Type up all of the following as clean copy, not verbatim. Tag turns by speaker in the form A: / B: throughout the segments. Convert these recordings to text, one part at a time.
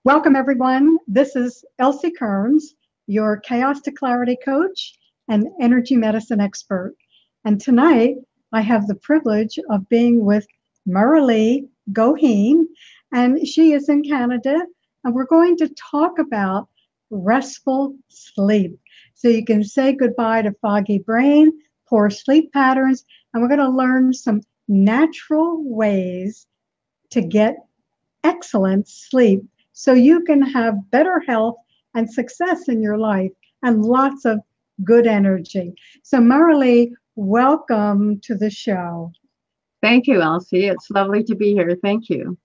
A: Welcome, everyone. This is Elsie Kearns, your Chaos to Clarity coach and energy medicine expert. And tonight, I have the privilege of being with Marilee Goheen, and she is in Canada. And we're going to talk about restful sleep. So you can say goodbye to foggy brain, poor sleep patterns, and we're going to learn some natural ways to get excellent sleep so you can have better health and success in your life and lots of good energy. So, Marilee, welcome to the show.
B: Thank you, Elsie. It's lovely to be here. Thank you.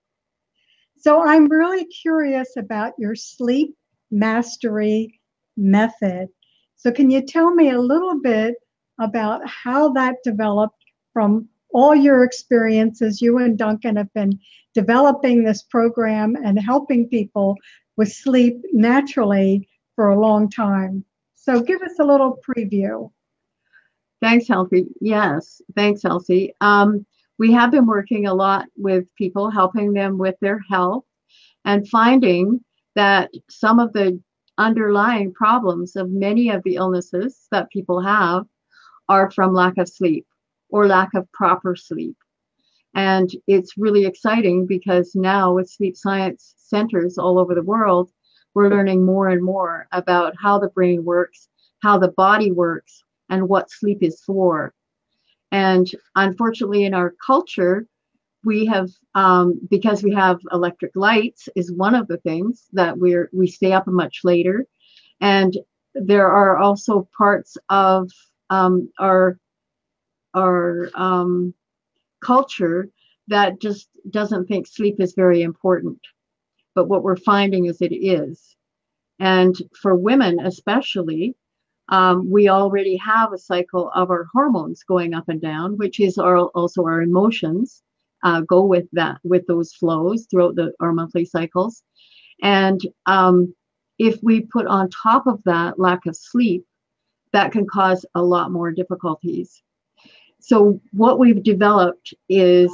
A: So, I'm really curious about your sleep mastery method. So, can you tell me a little bit about how that developed from all your experiences? You and Duncan have been developing this program and helping people with sleep naturally for a long time. So give us a little preview.
B: Thanks, Elsie. Yes, thanks, Elsie. We have been working a lot with people, helping them with their health and finding that some of the underlying problems of many of the illnesses that people have are from lack of sleep or lack of proper sleep. And it's really exciting because now with sleep science centers all over the world, we're learning more and more about how the brain works, how the body works, and what sleep is for. And unfortunately, in our culture, we have, because we have electric lights, is one of the things that we stay up much later. And there are also parts of our culture that just doesn't think sleep is very important. But what we're finding is it is. And for women especially, we already have a cycle of our hormones going up and down, which is also our emotions go with that, with those flows throughout our monthly cycles. And if we put on top of that lack of sleep, that can cause a lot more difficulties. So what we've developed is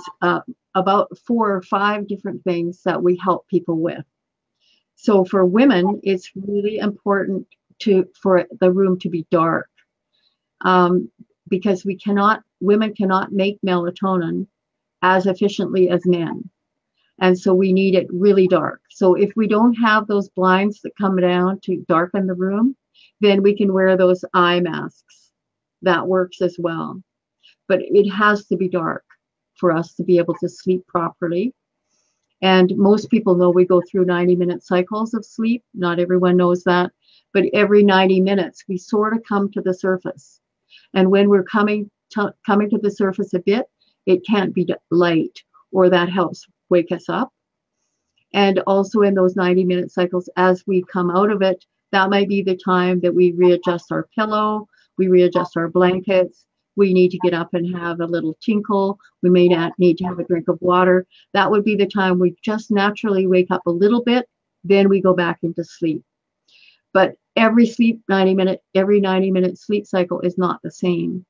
B: about 4 or 5 different things that we help people with. So for women, it's really important for the room to be dark because women cannot make melatonin as efficiently as men. And so we need it really dark. So if we don't have those blinds that come down to darken the room, then we can wear those eye masks. That works as well. But it has to be dark for us to be able to sleep properly. And most people know we go through 90-minute cycles of sleep. Not everyone knows that, but every 90 minutes, we sort of come to the surface. And when we're coming to the surface a bit, it can't be light, or that helps wake us up. And also in those 90-minute cycles, as we come out of it, that might be the time that we readjust our pillow, we readjust our blankets. We need to get up and have a little tinkle. We may not need to have a drink of water. That would be the time we just naturally wake up a little bit, then we go back into sleep. But every 90-minute sleep cycle is not the same.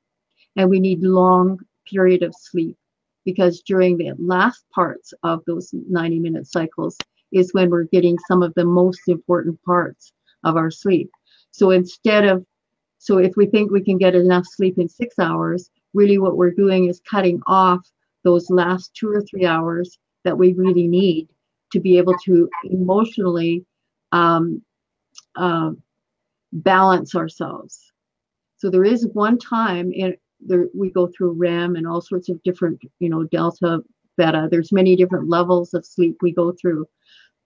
B: And we need long period of sleep because during the last parts of those 90-minute cycles is when we're getting some of the most important parts of our sleep. So if we think we can get enough sleep in 6 hours, really what we're doing is cutting off those last 2 or 3 hours that we really need to be able to emotionally balance ourselves. So there is one time we go through REM and all sorts of different, delta, theta. There's many different levels of sleep we go through.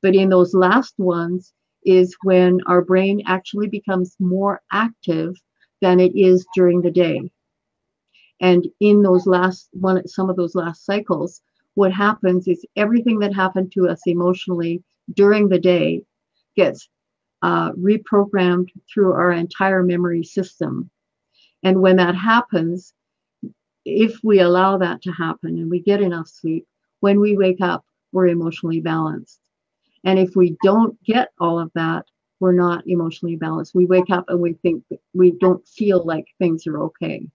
B: But in those last ones is when our brain actually becomes more active than it is during the day. And in some of those last cycles, what happens is everything that happened to us emotionally during the day gets reprogrammed through our entire memory system. And when that happens, if we allow that to happen and we get enough sleep, when we wake up, we're emotionally balanced. And if we don't get all of that, we're not emotionally balanced. We wake up and we don't feel like things are okay.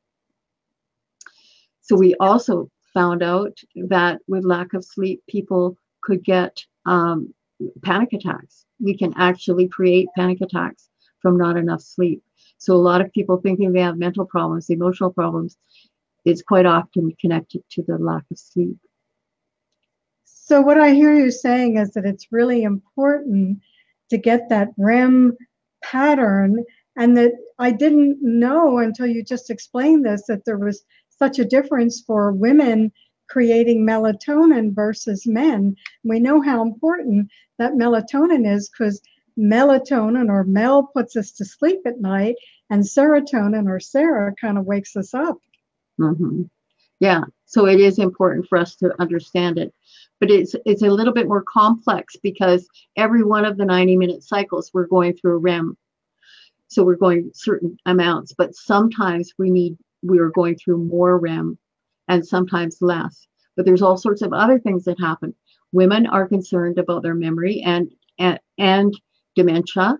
B: So we also found out that with lack of sleep, people could get panic attacks. We can actually create panic attacks from not enough sleep. So a lot of people thinking they have mental problems, emotional problems, is quite often connected to the lack of sleep.
A: So what I hear you saying is that it's really important to get that REM pattern, and that I didn't know until you just explained this, that there was such a difference for women creating melatonin versus men. We know how important that melatonin is, because melatonin, or mel, puts us to sleep at night, and serotonin, or Sarah, kind of wakes us up.
B: Mm-hmm. Yeah, so it is important for us to understand it. But it's a little bit more complex, because every one of the 90-minute cycles we're going through REM. So we're going certain amounts, but sometimes we are going through more REM and sometimes less. But there's all sorts of other things that happen. Women are concerned about their memory and dementia,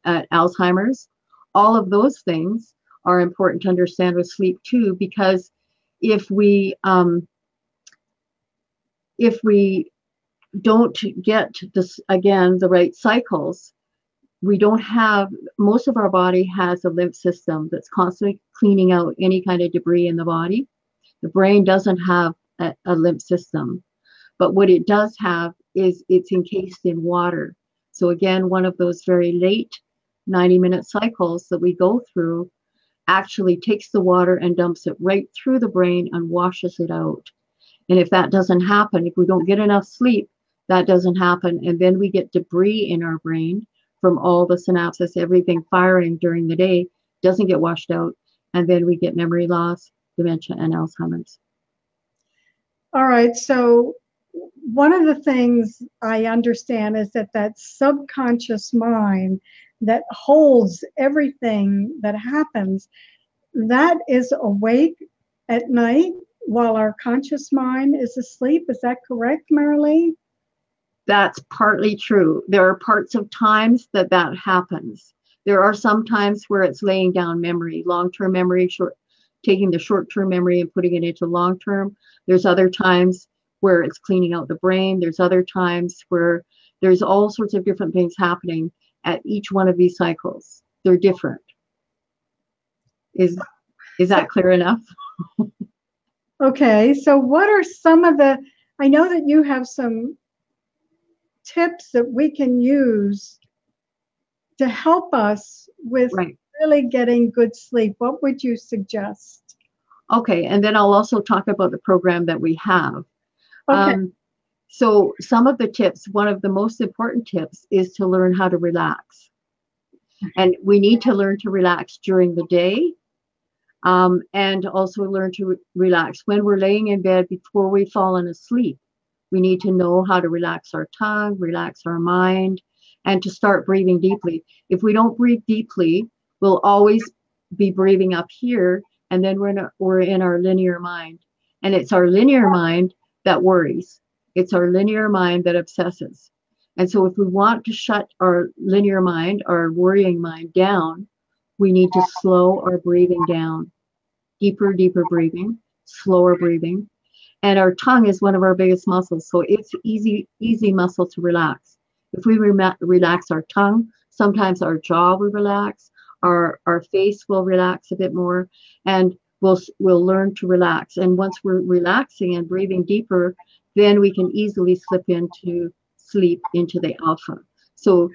B: Alzheimer's. All of those things are important to understand with sleep too, because if we don't get this, again, the right cycles, we don't have, most of our body has a lymph system that's constantly cleaning out any kind of debris in the body. The brain doesn't have a lymph system, but what it does have is it's encased in water. So again, one of those very late 90-minute cycles that we go through actually takes the water and dumps it right through the brain and washes it out. And if that doesn't happen, if we don't get enough sleep, that doesn't happen. And then we get debris in our brain from all the synapses, everything firing during the day doesn't get washed out. And then we get memory loss, dementia, and Alzheimer's.
A: All right. So one of the things I understand is that subconscious mind that holds everything that happens, that is awake at night while our conscious mind is asleep. Is that correct, Marilee?
B: That's partly true. There are parts of times that happens. There are some times where it's laying down memory, long-term memory, taking the short-term memory and putting it into long-term. There's other times where it's cleaning out the brain. There's other times where there's all sorts of different things happening at each one of these cycles. They're different. Is that clear enough?
A: Okay, so what are some of the, I know that you have some tips that we can use to help us with really getting good sleep. What would you suggest?
B: Okay, and then I'll also talk about the program that we have.
A: Okay.
B: So some of the tips, one of the most important tips is to learn how to relax. And we need to learn to relax during the day, and also learn to relax when we're laying in bed before we've fallen asleep. We need to know how to relax our tongue, relax our mind, and to start breathing deeply. If we don't breathe deeply, we'll always be breathing up here, and then we're in our linear mind. And it's our linear mind that worries. It's our linear mind that obsesses. And so if we want to shut our linear mind, our worrying mind down, we need to slow our breathing down. Deeper, deeper breathing, slower breathing. And our tongue is one of our biggest muscles, so it's easy muscle to relax. If we relax our tongue, sometimes our jaw will relax, our face will relax a bit more, and we'll learn to relax. And once we're relaxing and breathing deeper, then we can easily slip into sleep, into the alpha. So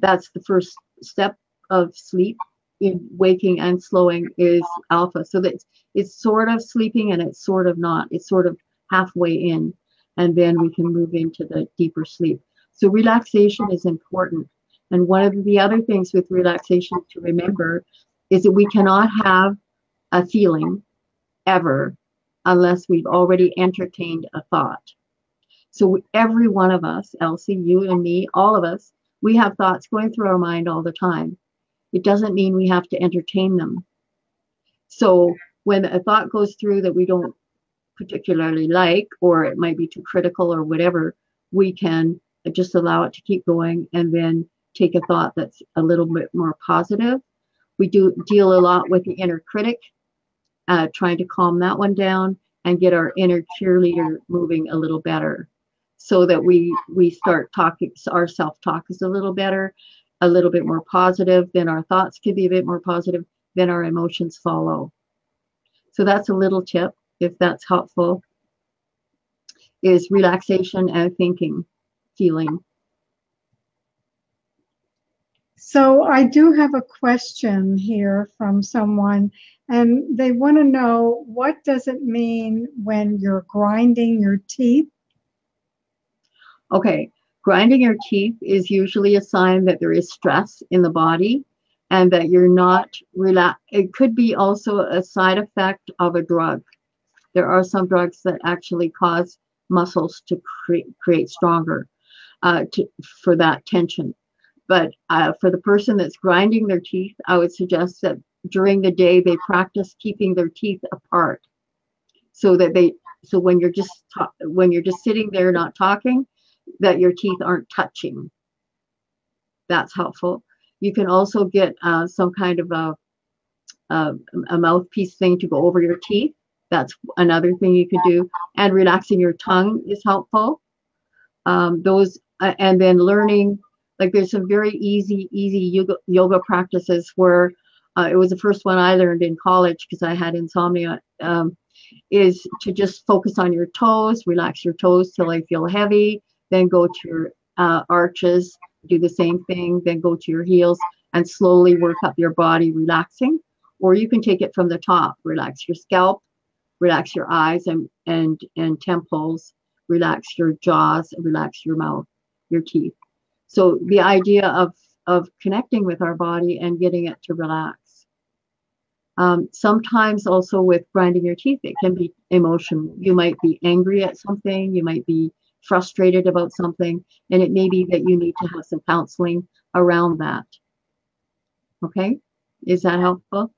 B: that's the first step of sleep in waking and slowing is alpha. So that it's sort of sleeping and it's sort of not. It's sort of halfway in, and then we can move into the deeper sleep. So relaxation is important. And one of the other things with relaxation to remember is that we cannot have a feeling ever unless we've already entertained a thought. So every one of us, Elsie, you and me, all of us, we have thoughts going through our mind all the time. It doesn't mean we have to entertain them. So when a thought goes through that we don't particularly like, or it might be too critical or whatever, we can just allow it to keep going and then take a thought that's a little bit more positive. We do deal a lot with the inner critic, trying to calm that one down and get our inner cheerleader moving a little better. so that we start talking, our self-talk is a little better, a little bit more positive, then our thoughts can be a bit more positive, then our emotions follow. So that's a little tip, if that's helpful, is relaxation and thinking, feeling.
A: So I do have a question here from someone, and they want to know, what does it mean when you're grinding your teeth?
B: Okay, grinding your teeth is usually a sign that there is stress in the body and that you're not relaxed. It could be also a side effect of a drug. There are some drugs that actually cause muscles to create stronger for that tension. But for the person that's grinding their teeth, I would suggest that during the day they practice keeping their teeth apart, so that when you're just sitting there not talking, that your teeth aren't touching. That's helpful. You can also get some kind of a mouthpiece thing to go over your teeth. That's another thing you could do. And relaxing your tongue is helpful. And then learning, like there's some very easy yoga practices where it was the first one I learned in college because I had insomnia, is to just focus on your toes, relax your toes till they feel heavy, then go to your arches, do the same thing, then go to your heels and slowly work up your body relaxing. Or you can take it from the top, relax your scalp, relax your eyes and temples, relax your jaws, relax your mouth, your teeth. So the idea of connecting with our body and getting it to relax. Sometimes also with grinding your teeth, it can be emotional. You might be angry at something, you might be frustrated about something, and it may be that you need to have some counseling around that. Okay, is that helpful?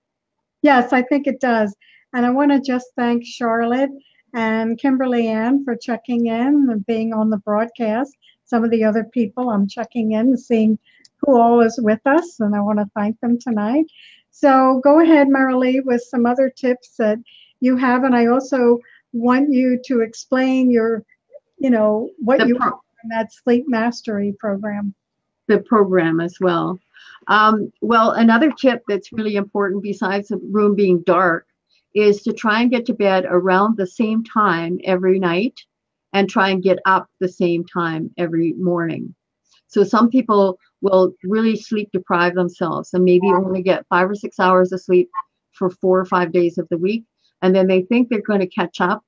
A: Yes, I think it does. And I want to just thank Charlotte and Kimberly Ann for checking in and being on the broadcast. Some of the other people, I'm checking in and seeing who all is with us, and I want to thank them tonight. So go ahead, Marilee, with some other tips that you have. And I also want you to explain your, what you want in that sleep mastery program.
B: The program as well. Well, another tip that's really important besides the room being dark is to try and get to bed around the same time every night and try and get up the same time every morning. So some people will really sleep deprive themselves and maybe only get 5 or 6 hours of sleep for 4 or 5 days of the week. And then they think they're going to catch up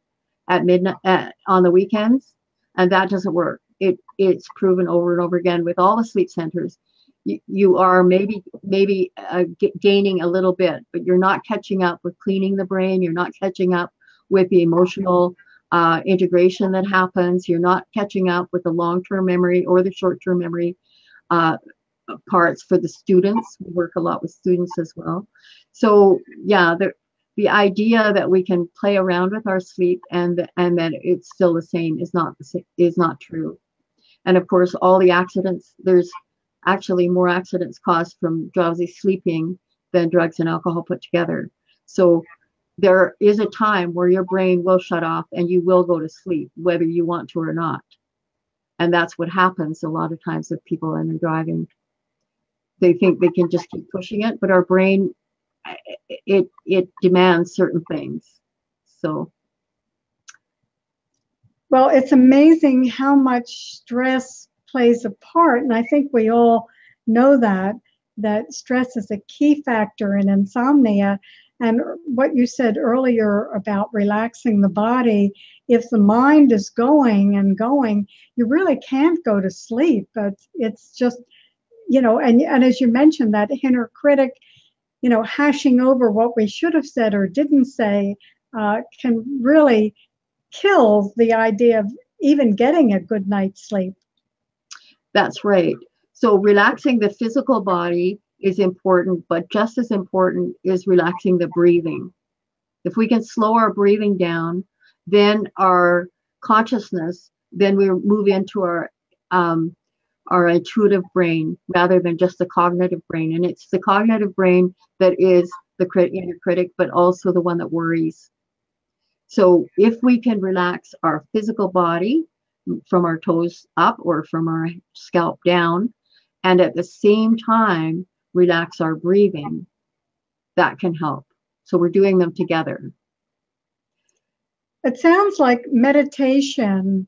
B: at midnight on the weekends. And that doesn't work. It's proven over and over again with all the sleep centers. You are maybe gaining a little bit, but you're not catching up with cleaning the brain. You're not catching up with the emotional integration that happens. You're not catching up with the long-term memory or the short-term memory parts for the students. We work a lot with students as well. So yeah, the idea that we can play around with our sleep and that it's still the same is not true. And of course, all the accidents, there's actually more accidents caused from drowsy sleeping than drugs and alcohol put together. So there is a time where your brain will shut off and you will go to sleep, whether you want to or not. And that's what happens a lot of times with people and they're driving. They think they can just keep pushing it, but our brain, it demands certain things. So.
A: Well, it's amazing how much stress plays a part. And I think we all know that stress is a key factor in insomnia. And what you said earlier about relaxing the body, if the mind is going and going, you really can't go to sleep. But it's just, and as you mentioned, that inner critic, hashing over what we should have said or didn't say can really kill the idea of even getting a good night's sleep.
B: That's right. So relaxing the physical body is important, but just as important is relaxing the breathing. If we can slow our breathing down, then our consciousness, then we move into our intuitive brain rather than just the cognitive brain. And it's the cognitive brain that is the inner critic, but also the one that worries. So if we can relax our physical body, from our toes up or from our scalp down, and at the same time relax our breathing. That can help. So we're doing them together.
A: It sounds like meditation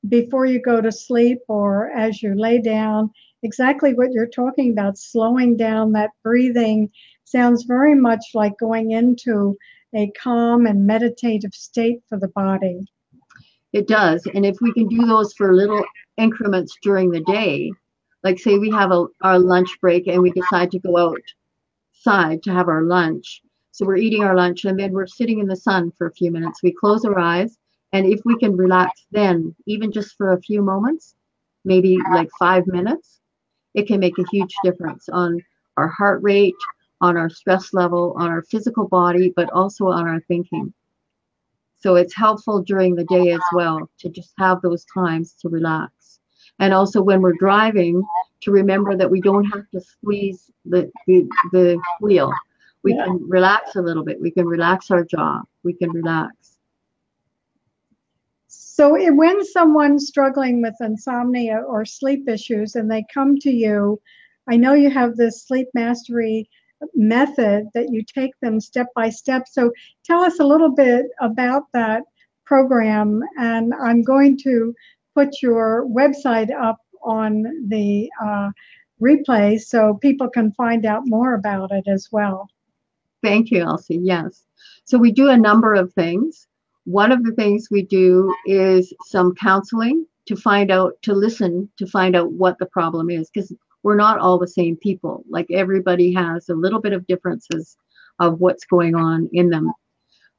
A: before you go to sleep or as you lay down, exactly what you're talking about, slowing down that breathing, sounds very much like going into a calm and meditative state for the body.
B: It does. And if we can do those for little increments during the day, like say we have our lunch break and we decide to go outside to have our lunch. So we're eating our lunch and then we're sitting in the sun for a few minutes. We close our eyes, and if we can relax then, even just for a few moments, maybe like 5 minutes, it can make a huge difference on our heart rate, on our stress level, on our physical body, but also on our thinking. So it's helpful during the day as well to just have those times to relax. And also when we're driving, to remember that we don't have to squeeze the wheel. We can relax a little bit. We can relax our jaw. We can relax.
A: So when someone's struggling with insomnia or sleep issues and they come to you, I know you have this sleep mastery method that you take them step by step. So tell us a little bit about that program. And I'm going to put your website up on the replay so people can find out more about it as well.
B: Thank you, Elsie. Yes. So we do a number of things. One of the things we do is some counseling to listen, to find out what the problem is, because we're not all the same people. Like everybody has a little bit of differences of what's going on in them.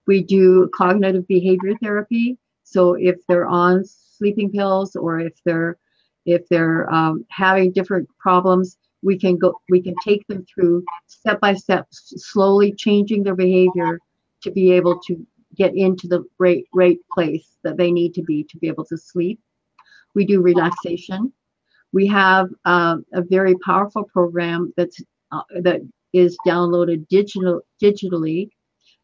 B: We do cognitive behavior therapy. So if they're on sleeping pills or if they're having different problems, we can take them through step by step, slowly changing their behavior to be able to get into the right place that they need to be able to sleep. We do relaxation. We have a very powerful program that is downloaded digitally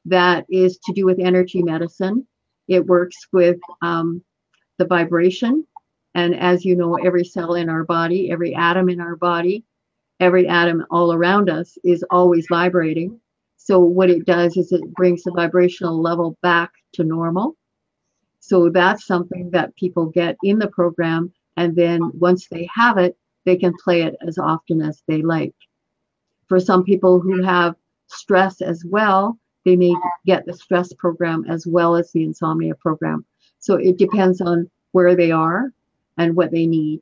B: that is to do with energy medicine. It works with the vibration. And as you know, every cell in our body, every atom in our body, every atom all around us is always vibrating. So what it does is it brings the vibrational level back to normal. So that's something that people get in the program. And then once they have it, they can play it as often as they like. For some people who have stress as well, they may get the stress program as well as the insomnia program. So it depends on where they are and what they need.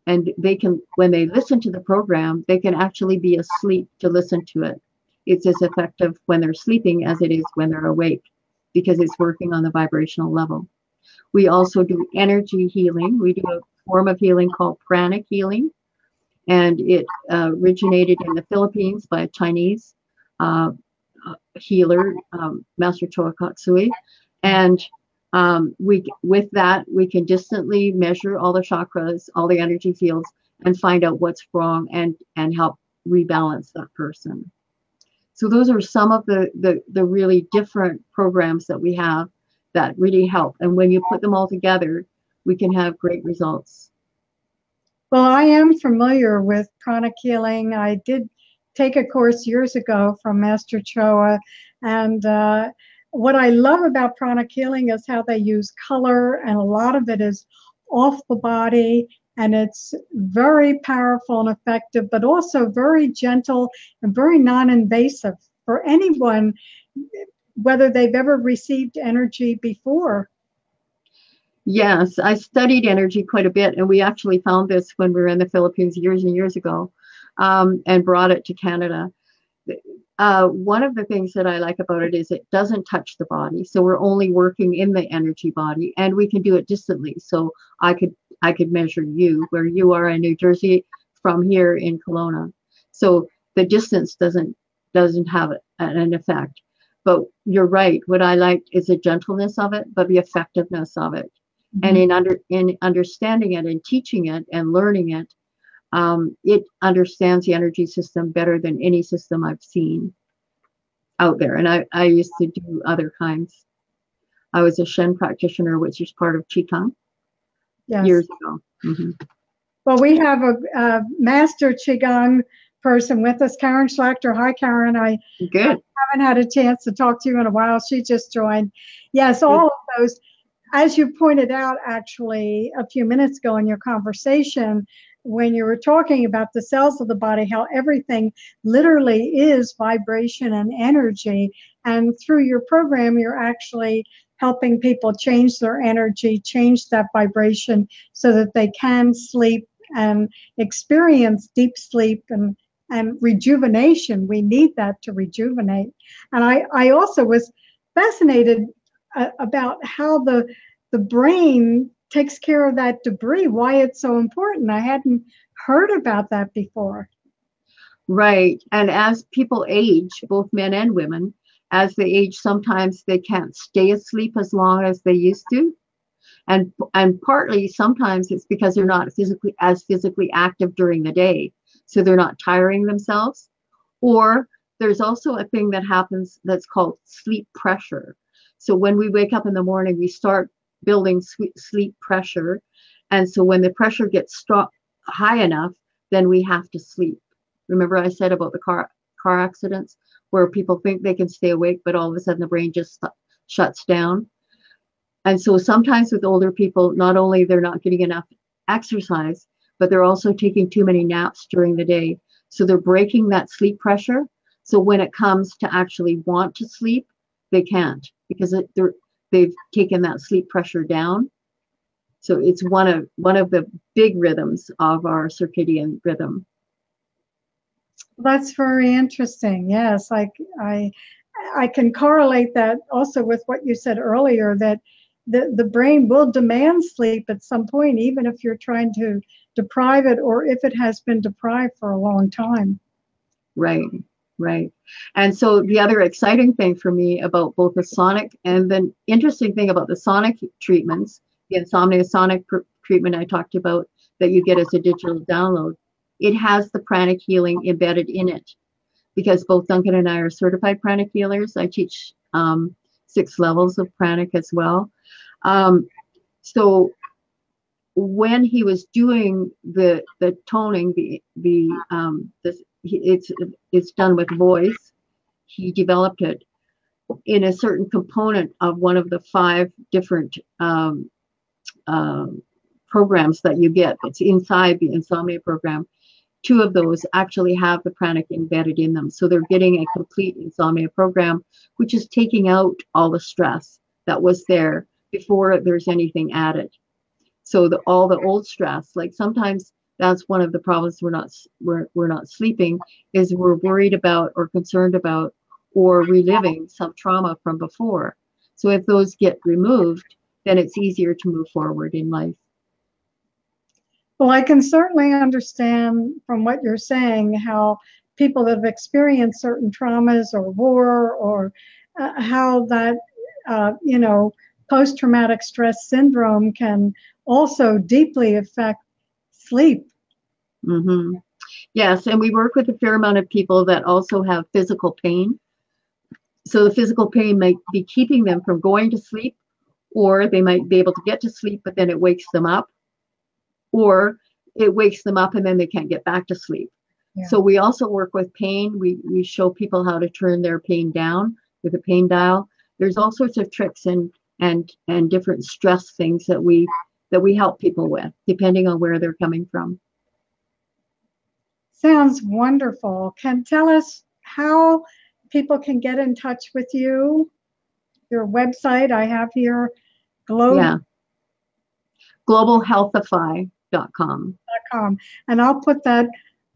B: And they can, when they listen to the program, they can actually be asleep to listen to it. It's as effective when they're sleeping as it is when they're awake, because it's working on the vibrational level. We also do energy healing. We do a form of healing called pranic healing, and it originated in the Philippines by a Chinese healer, Master Choa Kok Sui. And with that, we can distantly measure all the chakras, all the energy fields, and find out what's wrong and help rebalance that person. So those are some of the really different programs that we have that really help. And when you put them all together, we can have great results.
A: Well, I am familiar with pranic healing. I did take a course years ago from Master Choa. And what I love about pranic healing is how they use color, and a lot of it is off the body. And it's very powerful and effective, but also very gentle and very non-invasive for anyone, whether they've ever received energy before.
B: Yes, I studied energy quite a bit, and we actually found this when we were in the Philippines years and years ago, and brought it to Canada. One of the things that I like about it is it doesn't touch the body, so we're only working in the energy body, and we can do it distantly. So I could measure you where you are in New Jersey from here in Kelowna. So the distance doesn't have an effect. But you're right. What I like is the gentleness of it, but the effectiveness of it. Mm-hmm. And in understanding it and teaching it and learning it, it understands the energy system better than any system I've seen out there. And I used to do other kinds. I was a Shen practitioner, which is part of Qigong.
A: Yes.
B: years ago. Mm-hmm.
A: Well, we have a master Qigong person with us, Karen Schlachter. Hi, Karen. I
B: Good.
A: haven't had a chance to talk to you in a while. She just joined. Yes, all of those, as you pointed out actually a few minutes ago in your conversation, when you were talking about the cells of the body, how everything literally is vibration and energy. And through your program, you're actually helping people change their energy, change that vibration so that they can sleep and experience deep sleep and rejuvenation. We need that to rejuvenate. And I also was fascinated about how the brain takes care of that debris, why it's so important. I hadn't heard about that before.
B: Right. And as people age, both men and women, as they age, sometimes they can't stay asleep as long as they used to. And partly sometimes it's because they're not physically active during the day. So they're not tiring themselves. Or there's also a thing that happens that's called sleep pressure. So when we wake up in the morning, we start building sleep pressure. And so when the pressure gets high enough, then we have to sleep. Remember I said about the car accidents where people think they can stay awake, but all of a sudden the brain just shuts down. And so sometimes with older people, not only they're not getting enough exercise, but they're also taking too many naps during the day. So they're breaking that sleep pressure. So when it comes to actually want to sleep, they can't because they've taken that sleep pressure down. So it's one of the big rhythms of our circadian rhythm.
A: That's very interesting. Yes, I can correlate that also with what you said earlier, that the brain will demand sleep at some point, even if you're trying to deprive it or if it has been deprived for a long time.
B: Right, right. And so the other exciting thing for me about both the sonic and the interesting thing about the sonic treatments, the insomnia sonic treatment I talked about that you get as a digital download, it has the pranic healing embedded in it because both Duncan and I are certified pranic healers. I teach 6 levels of pranic as well. So when he was doing the toning, it's done with voice. He developed it in a certain component of one of the 5 different programs that you get. It's inside the insomnia program. 2 of those actually have the pranic embedded in them. So they're getting a complete insomnia program, which is taking out all the stress that was there before there's anything added. So all the old stress, like sometimes that's one of the problems we're not sleeping, is we're worried about or concerned about or reliving some trauma from before. So if those get removed, then it's easier to move forward in life.
A: Well, I can certainly understand from what you're saying how people that have experienced certain traumas or war or how that, post-traumatic stress syndrome can also deeply affect sleep.
B: Mm-hmm. Yes, and we work with a fair amount of people that also have physical pain. So the physical pain might be keeping them from going to sleep, or they might be able to get to sleep, but then it wakes them up, or it wakes them up and then they can't get back to sleep. Yeah. So we also work with pain. We show people how to turn their pain down with a pain dial. There's all sorts of tricks and different stress things that we help people with, depending on where they're coming from.
A: Sounds wonderful. Can tell us how people can get in touch with you? Your website I have here,
B: globalhealthify.com.
A: And I'll put that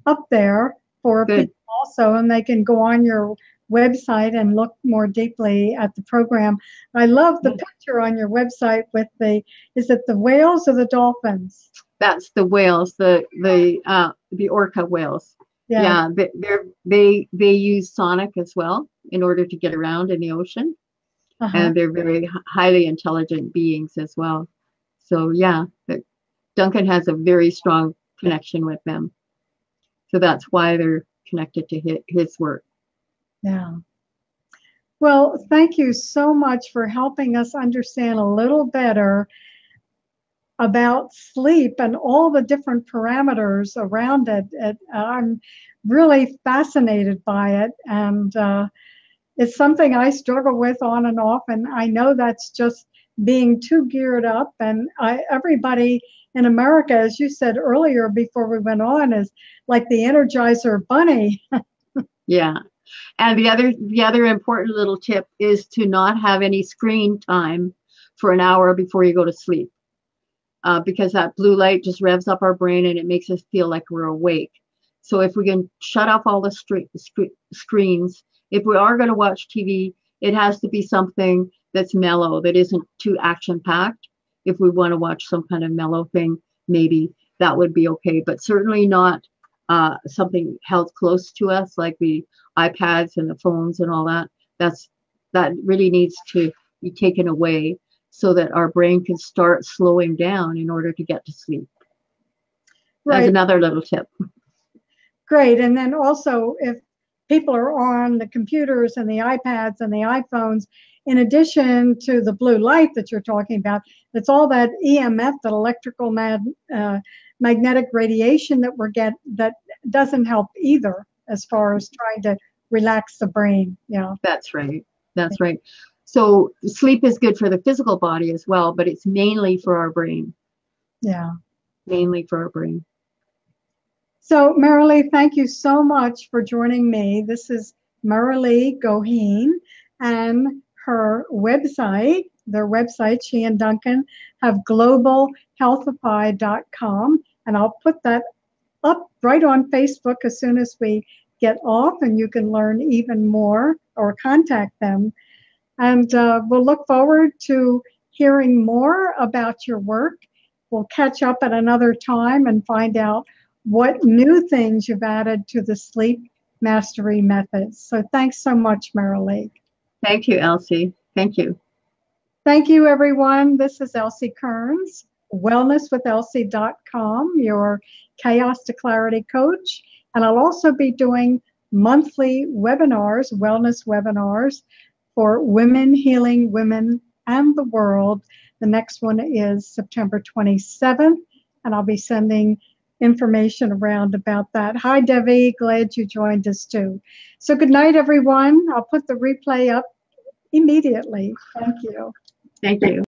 A: up there for people also, and they can go on your website and look more deeply at the program. I love the picture on your website with is it the whales or the dolphins?
B: That's the whales, the orca whales. Yeah, they use sonic as well in order to get around in the ocean. And they're very highly intelligent beings as well. So yeah, Duncan has a very strong connection with them. So that's why they're connected to his work.
A: Yeah. Well, thank you so much for helping us understand a little better about sleep and all the different parameters around it. I'm really fascinated by it, and it's something I struggle with on and off, and I know that's just being too geared up. And everybody in America, as you said earlier before we went on, is like the Energizer Bunny.
B: Yeah. And the other important little tip is to not have any screen time for an hour before you go to sleep, because that blue light just revs up our brain and it makes us feel like we're awake. So if we can shut off all the screens, if we are going to watch TV, it has to be something that's mellow, that isn't too action-packed. If we want to watch some kind of mellow thing, maybe that would be okay, but certainly not something held close to us like the iPads and the phones and all that. That really needs to be taken away so that our brain can start slowing down in order to get to sleep. Right. That's another little tip.
A: Great. And then also, if people are on the computers and the iPads and the iPhones, in addition to the blue light that you're talking about, it's all that EMF, that electrical magnetic radiation that that doesn't help either, as far as trying to relax the brain. Yeah.
B: That's right. That's right. So sleep is good for the physical body as well, but it's mainly for our brain.
A: Yeah.
B: Mainly for our brain.
A: So Marilee, thank you so much for joining me. This is Marilee Goheen, and her website, their website, she and Duncan have globalhealthify.com, and I'll put that up right on Facebook as soon as we get off, and you can learn even more or contact them. And we'll look forward to hearing more about your work. We'll catch up at another time and find out what new things you've added to the sleep mastery methods. So thanks so much, Marilee.
B: Thank you, Elsie. Thank you.
A: Thank you, everyone. This is Elsie Kearns, wellnesswithelsie.com, your Chaos to Clarity coach. And I'll also be doing monthly webinars, wellness webinars, for women healing women and the world. The next one is September 27th, and I'll be sending information around about that. Hi, Debbie. Glad you joined us too. So good night, everyone. I'll put the replay up immediately. Thank you.
B: Thank you.